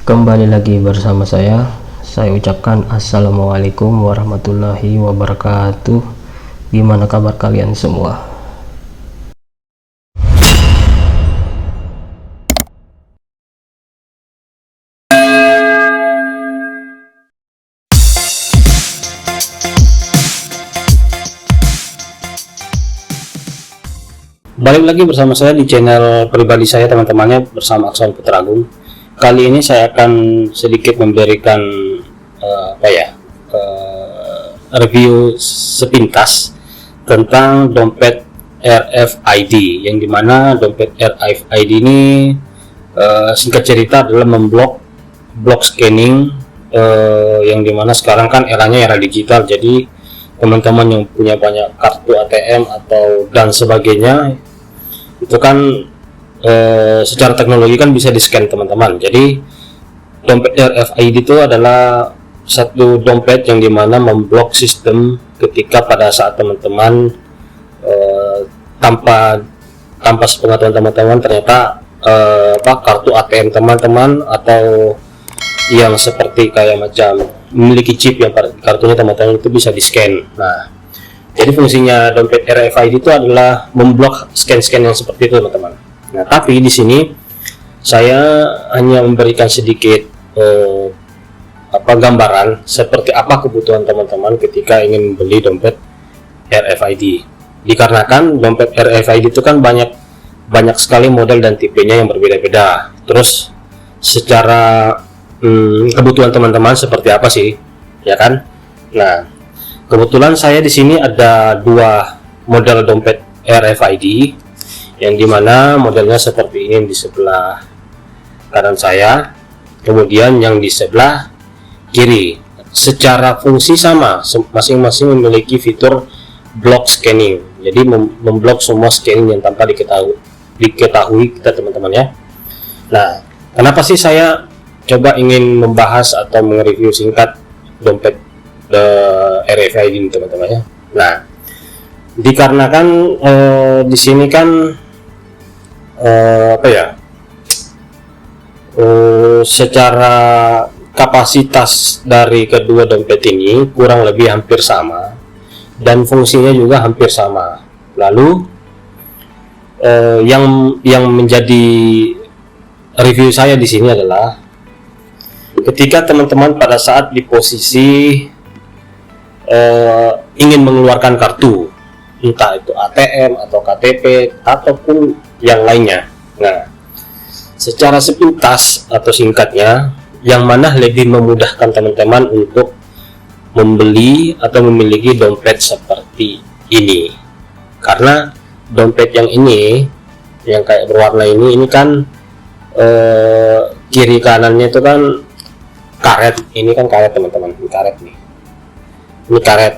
Kembali lagi bersama saya ucapkan assalamualaikum warahmatullahi wabarakatuh. Gimana kabar kalian semua? Balik lagi bersama saya di channel pribadi saya, teman-temannya, bersama Aksan Putra Agung. Kali ini saya akan sedikit memberikan review sepintas tentang dompet RFID, yang dimana dompet RFID ini singkat cerita adalah blok scanning, yang dimana sekarang kan eranya era digital. Jadi teman-teman yang punya banyak kartu ATM atau dan sebagainya itu kan secara teknologi kan bisa di scan, teman-teman. Jadi dompet RFID itu adalah satu dompet yang dimana memblok sistem ketika pada saat teman-teman tanpa sepengetahuan teman-teman ternyata kartu ATM teman-teman atau yang seperti kayak macam memiliki chip yang kartunya teman-teman itu bisa di scan. Nah, jadi fungsinya dompet RFID itu adalah memblok scan-scan yang seperti itu, teman-teman. Nah, tapi di sini saya hanya memberikan sedikit gambaran seperti apa kebutuhan teman-teman ketika ingin membeli dompet RFID. Dikarenakan dompet RFID itu kan banyak sekali model dan tipenya yang berbeda-beda. Terus secara kebutuhan teman-teman seperti apa sih, ya kan? Nah, kebetulan saya di sini ada dua model dompet RFID, yang dimana modelnya seperti ini di sebelah kanan saya, kemudian yang di sebelah kiri. Secara fungsi sama, masing-masing memiliki fitur block scanning. Jadi memblok semua scanning yang tanpa diketahui kita, teman-teman, ya. Nah, kenapa sih saya coba ingin membahas atau mereview singkat dompet RFID ini, teman-teman, ya. Nah, dikarenakan di sini kan secara kapasitas dari kedua dompet ini kurang lebih hampir sama dan fungsinya juga hampir sama. Lalu yang menjadi review saya di sini adalah ketika teman-teman pada saat di posisi ingin mengeluarkan kartu, entah itu ATM atau KTP ataupun yang lainnya. Nah, secara sepintas atau singkatnya, yang mana lebih memudahkan teman-teman untuk membeli atau memiliki dompet seperti ini? Karena dompet yang ini, yang kayak berwarna ini kan kiri kanannya itu kan karet. Ini kan karet, teman-teman, ini karet nih. Ini karet,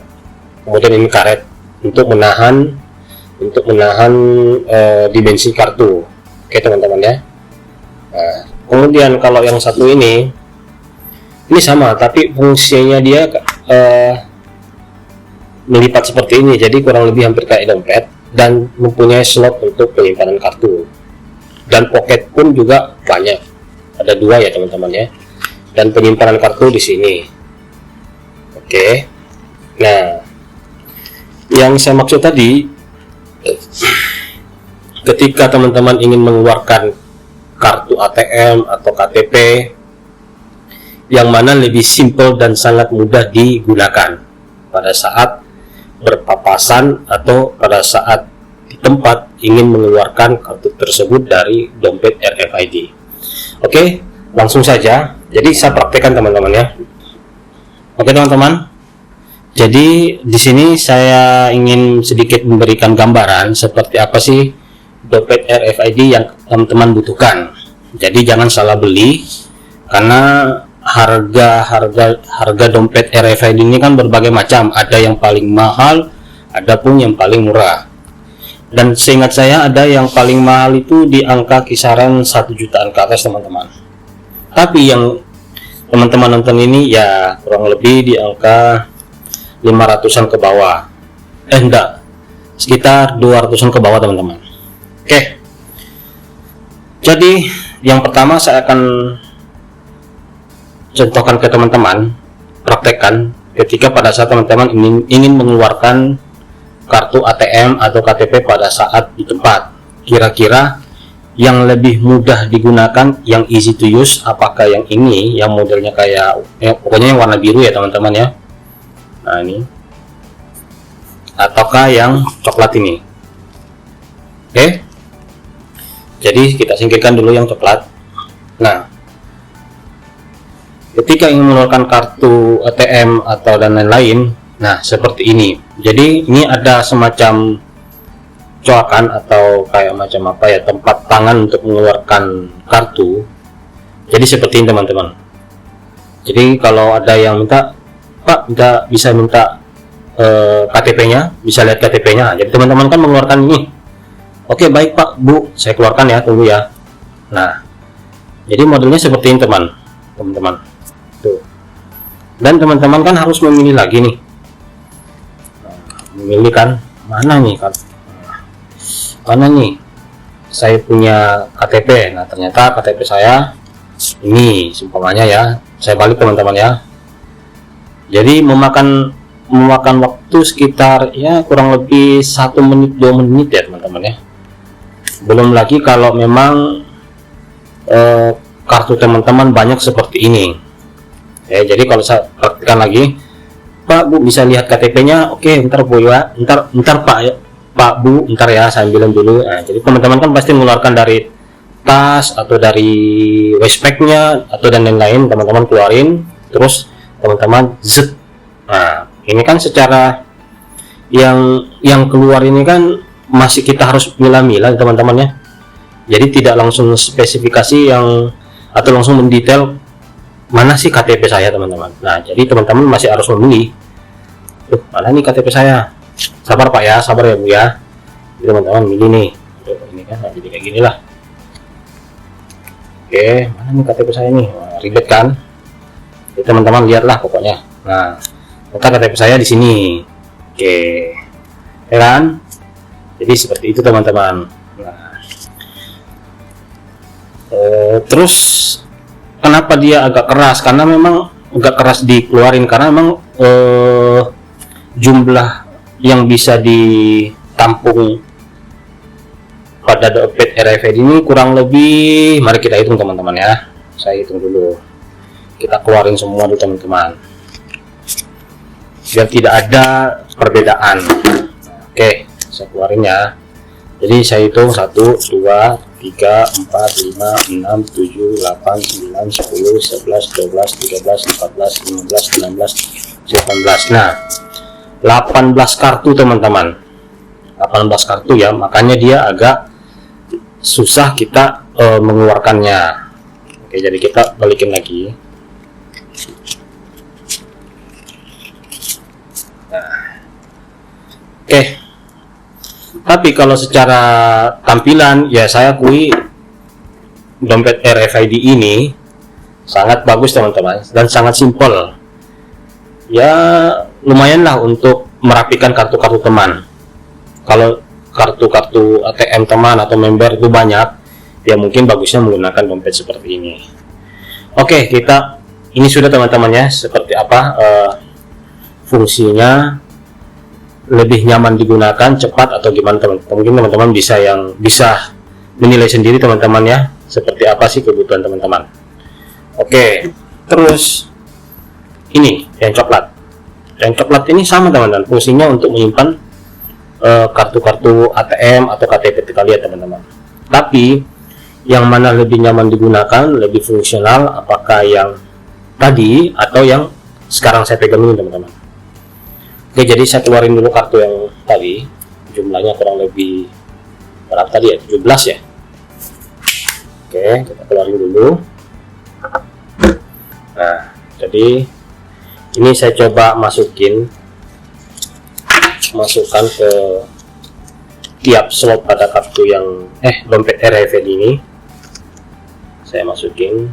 kemudian ini karet untuk menahan dimensi kartu. Oke, teman-teman, ya. Nah, kemudian kalau yang satu ini sama, tapi fungsinya dia melipat seperti ini. Jadi kurang lebih hampir kayak dompet dan mempunyai slot untuk penyimpanan kartu. Dan pocket pun juga banyak. Ada dua, ya, teman-teman, ya. Dan penyimpanan kartu di sini. Oke. Nah, yang saya maksud tadi, ketika teman-teman ingin mengeluarkan kartu ATM atau KTP yang mana lebih simple dan sangat mudah digunakan pada saat berpapasan atau pada saat di tempat ingin mengeluarkan kartu tersebut dari dompet RFID. Oke, langsung saja. Jadi saya praktekkan, teman-teman, ya. Oke, teman-teman. Jadi di sini saya ingin sedikit memberikan gambaran seperti apa sih dompet RFID yang teman-teman butuhkan. Jadi jangan salah beli, karena harga dompet RFID ini kan berbagai macam. Ada yang paling mahal, ada pun yang paling murah. Dan seingat saya ada yang paling mahal itu di angka kisaran 1 jutaan ke atas, teman-teman. Tapi yang teman-teman nonton ini ya kurang lebih di angka 500-an ke bawah. Sekitar 200-an ke bawah, teman-teman. Oke. Jadi yang pertama saya akan contohkan ke teman-teman, praktekkan ketika pada saat teman-teman ingin mengeluarkan kartu ATM atau KTP pada saat di tempat. Kira-kira yang lebih mudah digunakan, yang easy to use, apakah yang ini, yang modelnya kayak pokoknya yang warna biru ya teman-teman ya. Nah ini, ataukah yang coklat ini? Oke, jadi kita singkirkan dulu yang coklat. Nah, ketika ingin mengeluarkan kartu ATM atau dan lain-lain, nah seperti ini. Jadi ini ada semacam coakan atau kayak macam apa ya, tempat tangan untuk mengeluarkan kartu. Jadi seperti ini teman-teman. Jadi kalau ada yang minta, Pak bisa minta KTP-nya, bisa lihat KTP-nya. Jadi teman-teman kan mengeluarkan ini. Oke, baik Pak, Bu, saya keluarkan ya, tunggu ya. Nah, jadi modelnya seperti ini teman-teman. Tuh. Dan teman-teman kan harus memilih lagi nih. Memilih kan, mana nih kan? Mana nih? Saya punya KTP. Nah, ternyata KTP saya ini, seumpamanya ya. Saya balik teman-teman ya. Jadi memakan waktu sekitar ya kurang lebih 1 menit 2 menit ya teman-teman ya. Belum lagi kalau memang kartu teman-teman banyak seperti ini ya. Jadi kalau saya praktikkan lagi, Pak Bu bisa lihat KTP-nya. Oke, ntar Bu ya, ntar Pak ya, Pak Bu, ntar ya saya ambilin dulu. Nah, jadi teman-teman kan pasti mengeluarkan dari tas atau dari waistbag-nya atau dan lain-lain, teman-teman keluarin, terus teman-teman zet. Nah, ini kan secara yang keluar ini kan masih kita harus milah-milah teman-teman ya. Jadi tidak langsung spesifikasi yang atau langsung mendetail mana sih KTP saya teman-teman. Nah, jadi teman-teman masih harus memilih. Mana nih KTP saya? Sabar Pak ya, sabar ya Bu ya. Jadi teman-teman milih nih. Ini kan nah, jadi kayak gini lah. Oke, mana nih KTP saya nih? Wah, ribet kan? Jadi teman-teman lihatlah pokoknya. Nah, KTP saya di sini. Oke, ya kan? Jadi seperti itu teman-teman. Nah, terus kenapa dia agak keras? Karena memang agak keras dikeluarin karena memang jumlah yang bisa ditampung pada dompet RFID ini kurang lebih. Mari kita hitung teman-teman ya. Saya hitung dulu. Kita keluarin semua dulu teman-teman, biar tidak ada perbedaan. Oke, saya keluarin ya. Jadi saya hitung 1, 2, 3, 4, 5, 6, 7, 8, 9, 10, 11, 12, 13, 14, 15, 16, 17, 18, 19. Nah, 18 kartu teman-teman. 18 kartu ya, makanya dia agak susah kita mengeluarkannya. Oke, jadi kita balikin lagi. Nah, oke. Tapi kalau secara tampilan ya saya akui dompet RFID ini sangat bagus teman-teman dan sangat simpel. Ya lumayan lah untuk merapikan kartu-kartu teman. Kalau kartu-kartu ATM teman atau member itu banyak, ya mungkin bagusnya menggunakan dompet seperti ini. Oke, kita ini sudah teman-teman ya, seperti apa fungsinya, lebih nyaman digunakan, cepat atau gimana teman-teman. Mungkin teman-teman bisa menilai sendiri teman-teman ya, seperti apa sih kebutuhan teman-teman. Oke, terus ini yang coklat. Yang coklat ini sama teman-teman, fungsinya untuk menyimpan kartu-kartu ATM atau KTP kalian teman-teman. Tapi yang mana lebih nyaman digunakan, lebih fungsional, apakah yang tadi atau yang sekarang saya pegang ini teman-teman. Oke, jadi saya keluarin dulu kartu yang tadi, jumlahnya kurang lebih berapa tadi ya, 17 ya. Oke, kita keluarin dulu. Nah, jadi ini saya coba masukkan ke tiap slot pada kartu yang dompet RFID ini. Saya masukin,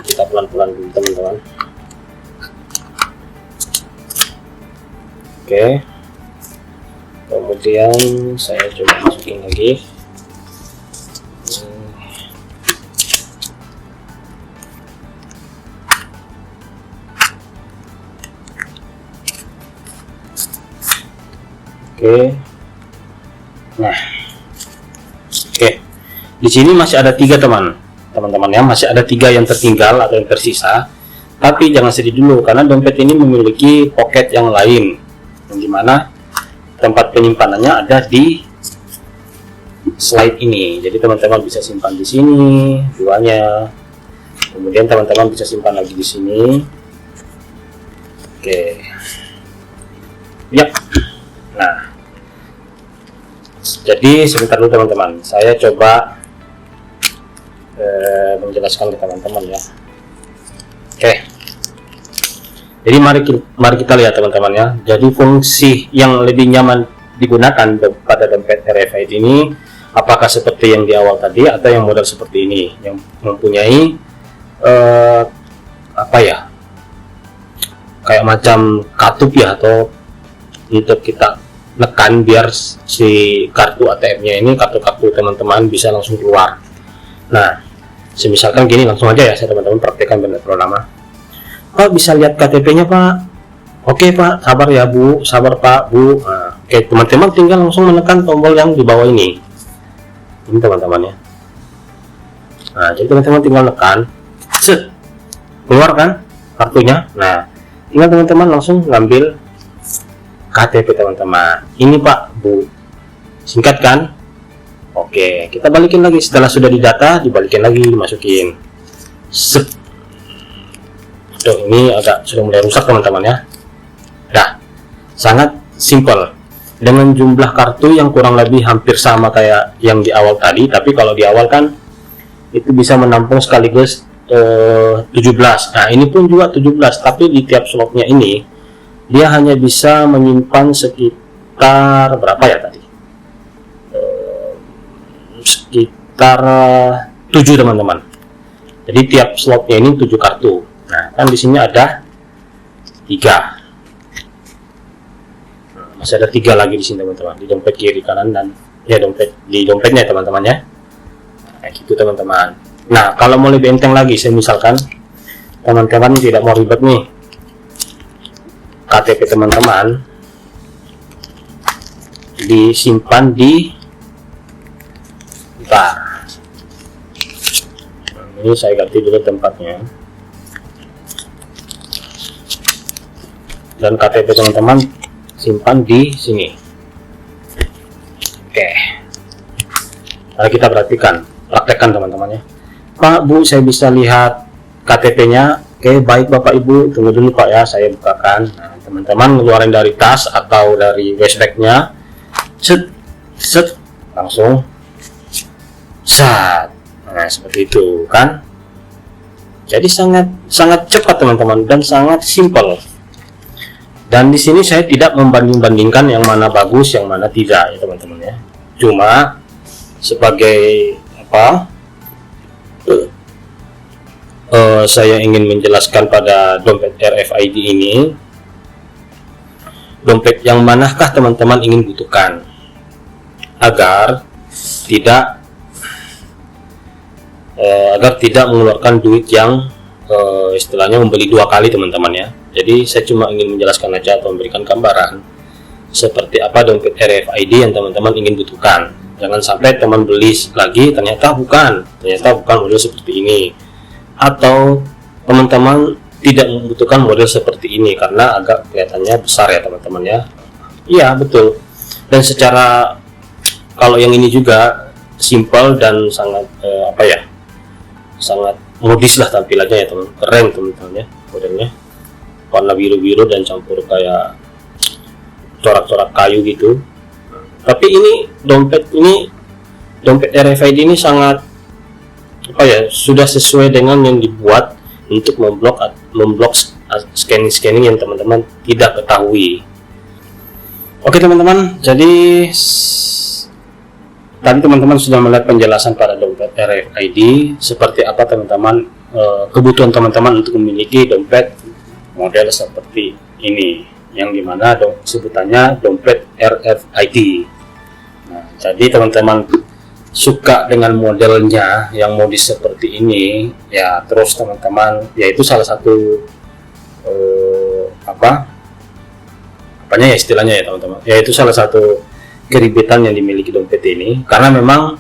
kita pelan-pelan dulu teman-teman. Oke, kemudian saya coba masukin lagi. Oke. Nah, oke. Di sini masih ada 3 teman-teman ya, masih ada 3 yang tertinggal atau yang tersisa. Tapi jangan sedih dulu karena dompet ini memiliki pocket yang lain, yang dimana tempat penyimpanannya ada di slide ini. Jadi teman-teman bisa simpan di sini duanya. Kemudian teman-teman bisa simpan lagi di sini. Oke. Ya. Nah. Jadi sebentar dulu teman-teman. Saya coba menjelaskan ke teman-teman ya. Oke. Jadi mari kita lihat teman-teman ya. Jadi fungsi yang lebih nyaman digunakan pada dompet RFID ini apakah seperti yang di awal tadi atau yang model seperti ini yang mempunyai apa ya? Kayak macam katup ya, atau untuk kita tekan biar si kartu ATM-nya ini, kartu teman-teman bisa langsung keluar. Nah, semisalkan gini, langsung aja ya saya teman-teman praktekkan benar lama. Pak bisa lihat KTP-nya Pak? Oke Pak, sabar ya Bu, sabar Pak Bu. Nah, oke teman-teman tinggal langsung menekan tombol yang di bawah ini teman-teman ya. Nah jadi teman-teman tinggal tekan, set, keluar kan kartunya. Nah tinggal teman-teman langsung ngambil KTP teman-teman. Ini Pak Bu, singkat kan? Oke, kita balikin lagi setelah sudah didata, dibalikin lagi, dimasukin. Set. Tuh, ini agak sudah mulai rusak teman-teman ya. Dah, sangat simple. Dengan jumlah kartu yang kurang lebih hampir sama kayak yang di awal tadi, tapi kalau di awal kan itu bisa menampung sekaligus 17. Nah, ini pun juga 17, tapi di tiap slotnya ini dia hanya bisa menyimpan sekitar berapa ya tadi? Sekitar 7 teman-teman. Jadi tiap slotnya ini 7 kartu. Nah, kan di sini ada 3. Masih ada 3 lagi di sini teman-teman, di dompet kiri kanan dan ya di dompetnya teman-teman ya. Nah, gitu teman-teman. Nah, kalau mau lebih enteng lagi, saya misalkan teman-teman tidak mau ribet nih, KTP teman-teman disimpan di ini saya ganti dulu tempatnya, dan KTP teman-teman simpan di sini. Oke, mari kita praktekkan teman-teman ya. Pak Bu, saya bisa lihat KTP-nya. Oke, baik Bapak Ibu, tunggu dulu Pak ya, saya bukakan. Nah, teman-teman ngeluarin dari tas atau dari waistbag-nya, set, langsung sat. Nah, seperti itu kan. Jadi sangat cepat teman-teman dan sangat simple. Dan di sini saya tidak membanding-bandingkan yang mana bagus, yang mana tidak ya teman-teman ya. Cuma sebagai saya ingin menjelaskan pada dompet RFID ini, dompet yang manakah teman-teman ingin butuhkan agar tidak mengeluarkan duit yang istilahnya membeli 2 kali teman-teman ya. Jadi saya cuma ingin menjelaskan aja atau memberikan gambaran seperti apa dompet RFID yang teman-teman ingin butuhkan. Jangan sampai teman beli lagi ternyata bukan model seperti ini, atau teman-teman tidak membutuhkan model seperti ini karena agak kelihatannya besar ya teman-teman ya. Iya betul. Dan secara kalau yang ini juga simple dan sangat sangat modis lah tampilannya ya teman, keren teman-teman ya modelnya, warna biru-biru dan campur kayak corak-corak kayu gitu. Tapi ini dompet RFID ini sangat sudah sesuai dengan yang dibuat untuk memblok scanning yang teman-teman tidak ketahui. Oke teman-teman, jadi tadi teman-teman sudah melihat penjelasan pada dompet RFID seperti apa teman-teman, kebutuhan teman-teman untuk memiliki dompet model seperti ini, yang dimana sebutannya dompet RFID. Nah, jadi teman-teman suka dengan modelnya yang modis seperti ini ya, terus teman-teman yaitu salah satu apanya ya istilahnya ya teman-teman, yaitu salah satu keribetan yang dimiliki dompet ini, karena memang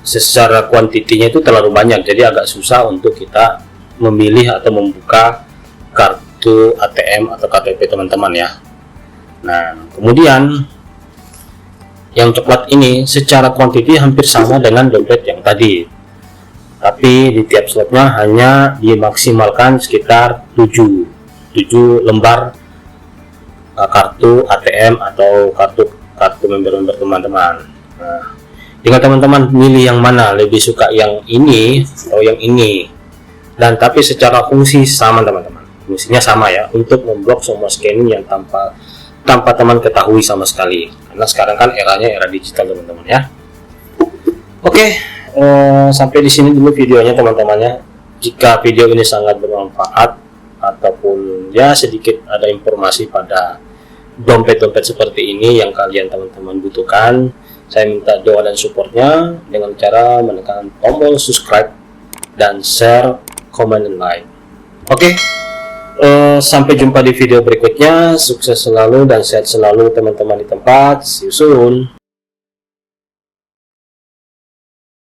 secara kuantitinya itu terlalu banyak, jadi agak susah untuk kita memilih atau membuka kartu ATM atau KTP teman-teman ya. Nah, kemudian yang coklat ini secara kuantiti hampir sama dengan dompet yang tadi, tapi di tiap slotnya hanya dimaksimalkan sekitar 7 lembar kartu ATM atau kartu member teman-teman. Nah, tinggal teman-teman milih yang mana, lebih suka yang ini atau yang ini. Dan tapi secara fungsi sama teman-teman, fungsinya sama ya, untuk memblok semua scanning yang tanpa teman ketahui sama sekali, karena sekarang kan eranya era digital teman-teman ya. Oke, sampai di sini dulu videonya teman-temannya. Jika video ini sangat bermanfaat ataupun ya sedikit ada informasi pada dompet-dompet seperti ini yang kalian teman-teman butuhkan, saya minta doa dan supportnya dengan cara menekan tombol subscribe dan share, comment, dan like. Oke, sampai jumpa di video berikutnya. Sukses selalu dan sehat selalu teman-teman di tempat. See you soon.